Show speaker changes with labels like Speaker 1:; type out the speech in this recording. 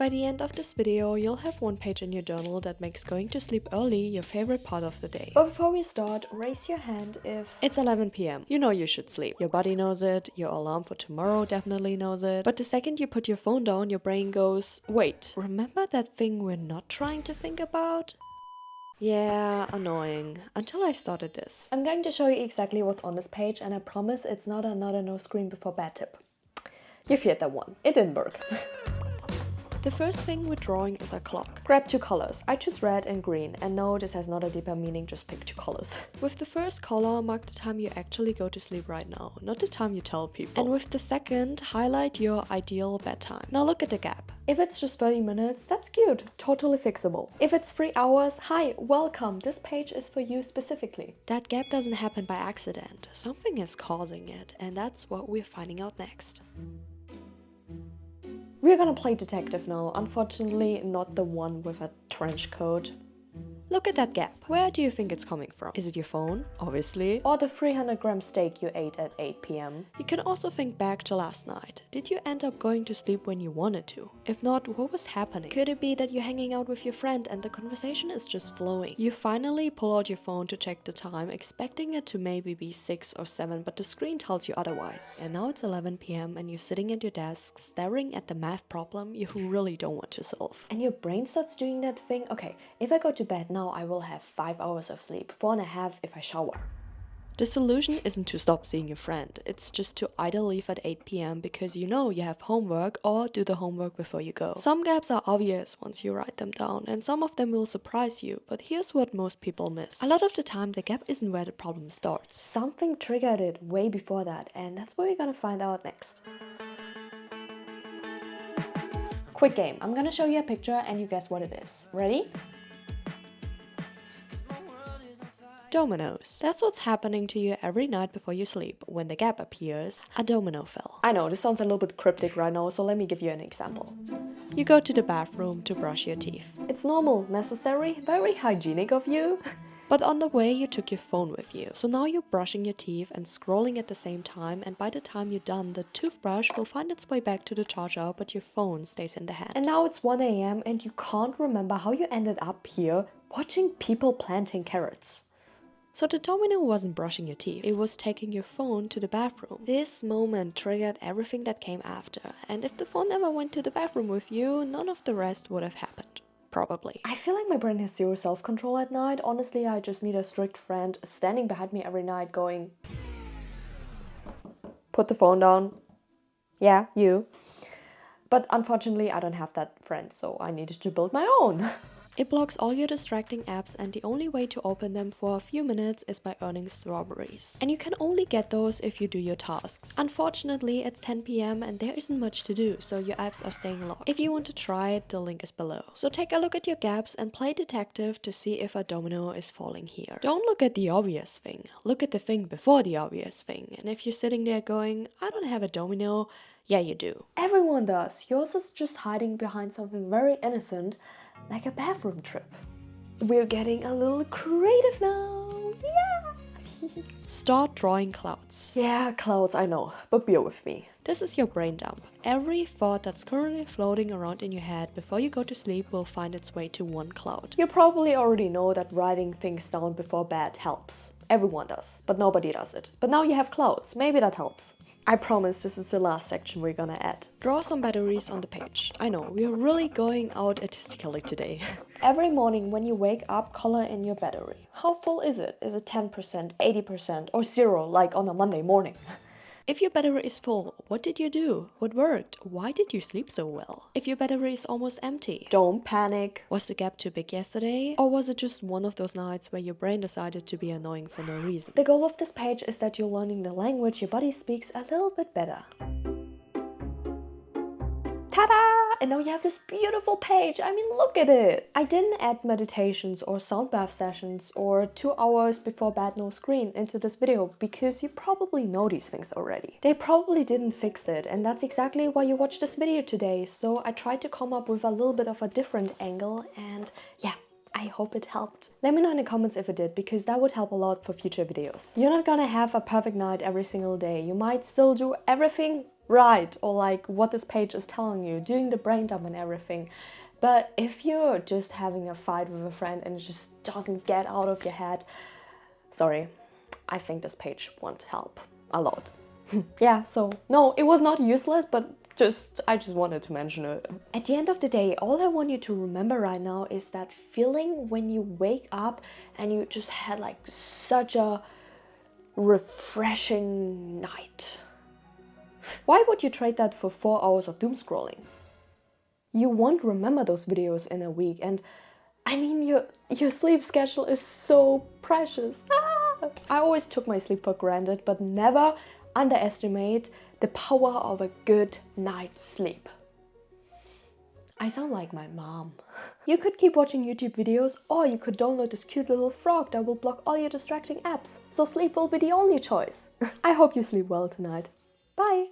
Speaker 1: By the end of this video, you'll have one page in your journal that makes going to sleep early your favorite part of the day.
Speaker 2: But before we start, raise your hand if...
Speaker 1: It's 11 p.m. You know you should sleep. Your body knows it, your alarm for tomorrow definitely knows it. But the second you put your phone down, your brain goes, wait, remember that thing we're not trying to think about? Yeah, annoying. Until I started this.
Speaker 2: I'm going to show you exactly what's on this page, and I promise it's not another no screen before bed tip. You feared that one. It didn't work.
Speaker 1: The first thing we're drawing is a clock.
Speaker 2: Grab two colors. I choose red and green, and no, this has not a deeper meaning, just pick two colors.
Speaker 1: With the first color, mark the time you actually go to sleep right now, not the time you tell people. And with the second, highlight your ideal bedtime. Now look at the gap.
Speaker 2: If it's just 30 minutes, that's cute, totally fixable. If it's 3 hours, hi, welcome, this page is for you specifically.
Speaker 1: That gap doesn't happen by accident. Something is causing it, and that's what we're finding out next.
Speaker 2: We're gonna play detective now, unfortunately not the one with a trench coat.
Speaker 1: Look at that gap. Where do you think it's coming from? Is it your phone? Obviously.
Speaker 2: Or the 300-gram steak you ate at 8 p.m.
Speaker 1: You can also think back to last night. Did you end up going to sleep when you wanted to? If not, what was happening? Could it be that you're hanging out with your friend and the conversation is just flowing? You finally pull out your phone to check the time, expecting it to maybe be 6 or 7, but the screen tells you otherwise. And now it's 11 p.m. and you're sitting at your desk staring at the math problem you really don't want to solve.
Speaker 2: And your brain starts doing that thing, okay, if I go to bed now, I will have 5 hours of sleep, 4.5 if I shower.
Speaker 1: The solution isn't to stop seeing your friend, it's just to either leave at 8 p.m. because you know you have homework, or do the homework before you go. Some gaps are obvious once you write them down, and some of them will surprise you, but here's what most people miss. A lot of the time the gap isn't where the problem starts.
Speaker 2: Something triggered it way before that, and that's what we're gonna find out next. Quick game, I'm gonna show you a picture and you guess what it is. Ready?
Speaker 1: Dominos. That's what's happening to you every night before you sleep. When the gap appears, a domino fell.
Speaker 2: I know, this sounds a little bit cryptic right now, so let me give you an example.
Speaker 1: You go to the bathroom to brush your teeth.
Speaker 2: It's normal, necessary, very hygienic of you.
Speaker 1: But on the way you took your phone with you. So now you're brushing your teeth and scrolling at the same time, and by the time you're done, the toothbrush will find its way back to the charger, but your phone stays in the hand.
Speaker 2: And now it's 1 a.m. and you can't remember how you ended up here watching people planting carrots.
Speaker 1: So the domino wasn't brushing your teeth, it was taking your phone to the bathroom. This moment triggered everything that came after, and if the phone never went to the bathroom with you, none of the rest would have happened. Probably.
Speaker 2: I feel like my brain has zero self-control at night. Honestly, I just need a strict friend standing behind me every night going, put the phone down. Yeah, you. But unfortunately, I don't have that friend, so I needed to build my own.
Speaker 1: It blocks all your distracting apps, and the only way to open them for a few minutes is by earning strawberries. And you can only get those if you do your tasks. Unfortunately, it's 10 p.m. and there isn't much to do, so your apps are staying locked. If you want to try it, the link is below. So take a look at your gaps and play detective to see if a domino is falling here. Don't look at the obvious thing, look at the thing before the obvious thing. And if you're sitting there going, I don't have a domino, yeah you do.
Speaker 2: Everyone does. Yours is just hiding behind something very innocent, like a bathroom trip. We're getting a little creative now. Yeah!
Speaker 1: Start drawing clouds.
Speaker 2: Yeah, clouds, I know, but bear with me.
Speaker 1: This is your brain dump. Every thought that's currently floating around in your head before you go to sleep will find its way to one cloud.
Speaker 2: You probably already know that writing things down before bed helps. Everyone does, but nobody does it. But now you have clouds, maybe that helps. I promise this is the last section we're gonna add.
Speaker 1: Draw some batteries on the page. I know, we are really going out artistically today.
Speaker 2: Every morning when you wake up, color in your battery. How full is it? Is it 10%, 80%, or 0, like on a Monday morning?
Speaker 1: If your battery is full, what did you do? What worked? Why did you sleep so well? If your battery is almost empty,
Speaker 2: don't panic.
Speaker 1: Was the gap too big yesterday? Or was it just one of those nights where your brain decided to be annoying for no reason?
Speaker 2: The goal of this page is that you're learning the language your body speaks a little bit better. Ta-da! And now you have this beautiful page. I mean, look at it. I didn't add meditations or sound bath sessions or 2 hours before bed no screen into this video because you probably know these things already. They probably didn't fix it, and that's exactly why you watched this video today. So I tried to come up with a little bit of a different angle, and yeah, I hope it helped. Let me know in the comments if it did, because that would help a lot for future videos. You're not gonna have a perfect night every single day. You might still do everything right, or like what this page is telling you, doing the brain dump and everything. But if you're just having a fight with a friend and it just doesn't get out of your head, sorry, I think this page won't help a lot. Yeah, so no, it was not useless, but I just wanted to mention it. At the end of the day, all I want you to remember right now is that feeling when you wake up and you just had like such a refreshing night. Why would you trade that for 4 hours of doom scrolling? You won't remember those videos in a week, and I mean, your sleep schedule is so precious. I always took my sleep for granted, but never underestimate the power of a good night's sleep. I sound like my mom. You could keep watching YouTube videos, or you could download this cute little frog that will block all your distracting apps, so sleep will be the only choice. I hope you sleep well tonight. Bye!